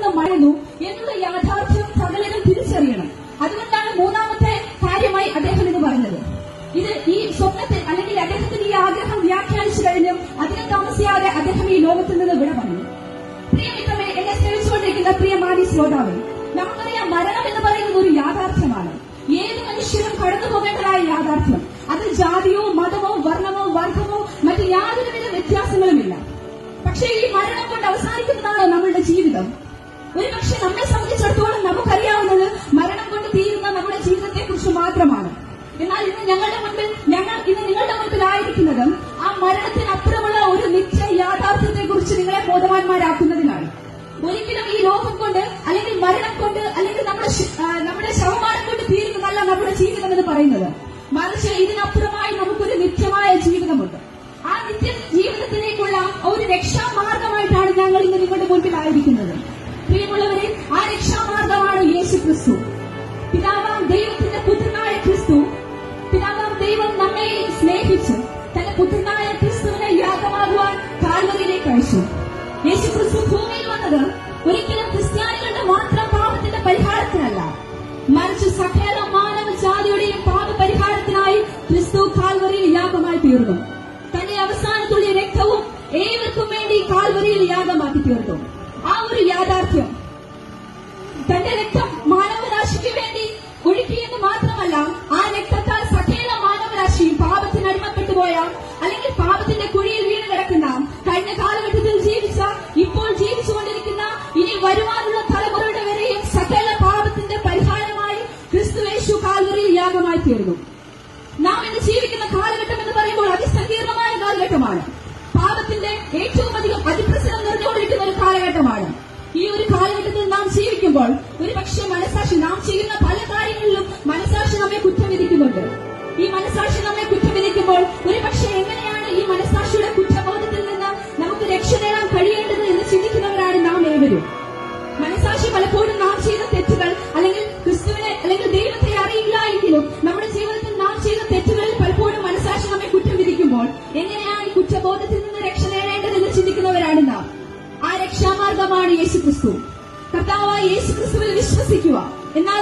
നിന്ന് മടങ്ങുന്നു എന്നുള്ള യാഥാർത്ഥ്യം സകലരും തിരിച്ചറിയണം. അതുകൊണ്ടാണ് മൂന്നാമത്തെ കാര്യമായി അദ്ദേഹം ഇത് പറഞ്ഞത്. ഇത് ഈ സ്വപ്നത്തിൽ അല്ലെങ്കിൽ അദ്ദേഹത്തിന്റെ ഈ ആഗ്രഹം വ്യാഖ്യാനിച്ചു കഴിഞ്ഞും അധികം താമസിയാതെ അദ്ദേഹം ഈ ലോകത്തിൽ നിന്ന് വിട പറഞ്ഞു. പ്രിയമിത്രമേ, എന്നെ സേവിച്ചുകൊണ്ടിരിക്കുന്ന പ്രിയമാനി ശ്രോതാവേ, നമുക്കറിയാം മരണം എന്ന് പറയുന്നത് ഒരു യാഥാർത്ഥ്യമാണ്. ഏത് മനുഷ്യരും കടന്നു പോകേണ്ടതായ യാഥാർത്ഥ്യം. അത് ജാതിയോ മതമോ വർണ്ണമോ വർഗമോ മറ്റ് യാതൊരുവിധ വ്യത്യാസങ്ങളുമില്ല. പക്ഷേ ഈ മരണം കൊണ്ട് അവസാനിക്കുന്നതാണ് നമ്മളുടെ ജീവിതം. ഒരു പക്ഷെ നമ്മെ സംബന്ധിച്ചിടത്തോളം നമുക്കറിയാവുന്നത് മരണം കൊണ്ട് തീരുന്ന നമ്മുടെ ജീവിതത്തെ കുറിച്ച് മാത്രമാണ്. എന്നാൽ ഇന്ന് നിങ്ങളുടെ മുൻപിലായിരിക്കുന്നതും ആ മരണത്തിനപ്പുറമുള്ള ഒരു നിത്യ യാഥാർത്ഥ്യത്തെ കുറിച്ച് നിങ്ങളെ ബോധവാന്മാരാക്കുന്നതിനാണ്. ഒരിക്കലും ഈ ലോകം കൊണ്ട് അല്ലെങ്കിൽ മരണം കൊണ്ട് അല്ലെങ്കിൽ നമ്മുടെ ശവമാനം കൊണ്ട് തീരുന്നതല്ല നമ്മുടെ ജീവിതം എന്ന് പറയുന്നത്. മറിച്ച് ഇതിനപ്പുറമായി നമുക്കൊരു നിത്യമായ ജീവിതമുണ്ട്. ആ നിത്യ ജീവിതത്തിലേക്കുള്ള ഒരു രക്ഷാമാർഗമായിട്ടാണ് ഞങ്ങൾ ഇന്ന് നിങ്ങളുടെ മുൻപിലായിരിക്കുന്നത്. പ്രിയമുള്ളവരെ, ആ രക്ഷാമാർഗമാണ് യേശു ക്രിസ്തു. പിതാവാം ദൈവത്തിന്റെ പുത്രനായ ക്രിസ്തു, പിതാവാം ദൈവം നമ്മെ സ്നേഹിച്ച് തന്റെ പുത്രനായ ക്രിസ്തുവിനെ യാഗമാകുവാൻ കാൽവറിയിലേക്ക് അയച്ചു. യേശു ക്രിസ്തു ഭൂമിയിൽ വന്നത് ഒരിക്കലും ക്രിസ്ത്യാനികളുടെ മാത്രം പാപത്തിന്റെ പരിഹാരത്തിനല്ല, മറിച്ച് സകല മാനവ ജാതിയുടെയും പാപ പരിഹാരത്തിനായി ക്രിസ്തു കാൽവറിയിൽ യാഗമായി തീർന്നു. തന്റെ അവസാനത്തുള്ള രക്തവും ഏവർക്കും വേണ്ടി കാൽവറിയിൽ യാഗമാക്കി തീർത്തു. ആ ഒരു യാഥാർത്ഥ്യം, തന്റെ രക്തം മാനവരാശിക്ക് വേണ്ടി ഒഴുക്കിയെന്ന് മാത്രമല്ല, ആ രക്തത്താൽ സകല മാനവരാശിയും പാപത്തിന് അടിമപ്പെട്ടുപോയ അല്ലെങ്കിൽ പാപത്തിന്റെ കുഴിയിൽ വീണ് കിടക്കുന്ന, കഴിഞ്ഞ കാലഘട്ടത്തിൽ ജീവിച്ച, ഇപ്പോൾ ജീവിച്ചുകൊണ്ടിരിക്കുന്ന, ഇനി വരുവാനുള്ള തലമുറയുടെ വരെയും സകല പാപത്തിന്റെ പരിഹാരമായി ക്രിസ്തുയേശു കാൽവറിയിൽ യാഗമായി തീർന്നു. നാം ഇന്ന് ജീവിക്കുന്ന കാലഘട്ടം എന്ന് പറയുമ്പോൾ അതിസങ്കീർണമായ കാലഘട്ടമാണ്. പാപത്തിന്റെ ഏറ്റവും അധികം അതിപ്രസരം നിറഞ്ഞുകൊണ്ടിരിക്കുന്ന ഒരു കാലഘട്ടമാണ്. ഈ ഒരു കാലഘട്ടത്തിൽ നാം ജീവിക്കുമ്പോൾ ഒരുപക്ഷെ മനസാക്ഷി, നാം ചെയ്യുന്ന പല കാര്യങ്ങളിലും മനസാക്ഷി നമ്മെ കുറ്റം വിധിക്കുന്നുണ്ട്. ഈ മനസാക്ഷി നമ്മെ കുറ്റം വിധിക്കുമ്പോൾ ഒരുപക്ഷെ എങ്ങനെയാണ് ഈ മനസാക്ഷിയുടെ കുറ്റബോധത്തിൽ നിന്ന് നമുക്ക് രക്ഷ നേടാൻ കഴിയേണ്ടത് എന്ന് ചിന്തിക്കുന്നവരാണ് നാം ഏവരും. മനസാക്ഷി പലപ്പോഴും നാം ചെയ്ത തെറ്റുകൾ അല്ലെങ്കിൽ ക്രിസ്തുവിനെ അല്ലെങ്കിൽ ദൈവത്തെ അറിയില്ല എങ്കിലും നമ്മുടെ ജീവിതത്തിൽ നാം ചെയ്ത തെറ്റുകളിൽ പലപ്പോഴും മനസാക്ഷി നമ്മെ കുറ്റം വിധിക്കുമ്പോൾ എങ്ങനെയാണ് ഈ കുറ്റബോധത്തിൽ നിന്ന് രക്ഷ നേടേണ്ടതെന്ന് ചിന്തിക്കുന്നവരാണ് നാം. ആ രക്ഷാമാർഗമാണ് യേശു ക്രിസ്തു. കർത്താവായ യേശു ക്രിസ്തുവിൽ വിശ്വസിക്കുക. എന്നാൽ